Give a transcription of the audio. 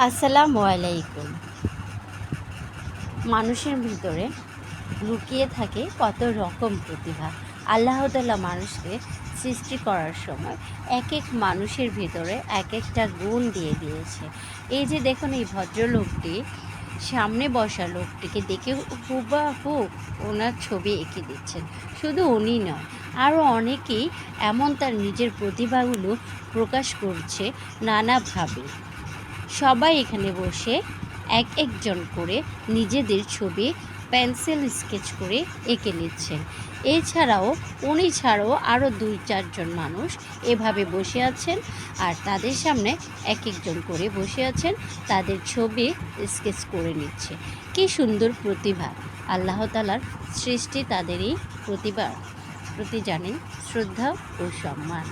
আসসালামু আলাইকুম। মানুষের ভিতরে লুকিয়ে থাকে কত রকম প্রতিভা। আল্লাহ তাআলা মানুষকে সৃষ্টি করার সময় এক এক মানুষের ভিতরে এক একটা গুণ দিয়ে দিয়েছে। এই যে দেখুন, এই ভদ্রলোকটি সামনে বসা লোকটিকে দেখে হুবাহু ওনার ছবি এঁকে দিচ্ছেন। শুধু উনি নয়, আরও অনেকেই এমন তার নিজের প্রতিভাগুলো প্রকাশ করছে নানাভাবে। সবাই এখানে বসে এক একজন করে নিজেদের ছবি পেন্সিল স্কেচ করে এঁকে নিচ্ছেন। এছাড়াও উনি ছাড়াও আরও ২-৪ জন মানুষ এভাবে বসে আছেন, আর তাদের সামনে এক একজন করে বসে আছেন, তাদের ছবি স্কেচ করে নিচ্ছে। কী সুন্দর প্রতিভা! আল্লাহ তাআলার সৃষ্টি তাদেরই প্রতিভার প্রতি জানেন শ্রদ্ধা ও সম্মান।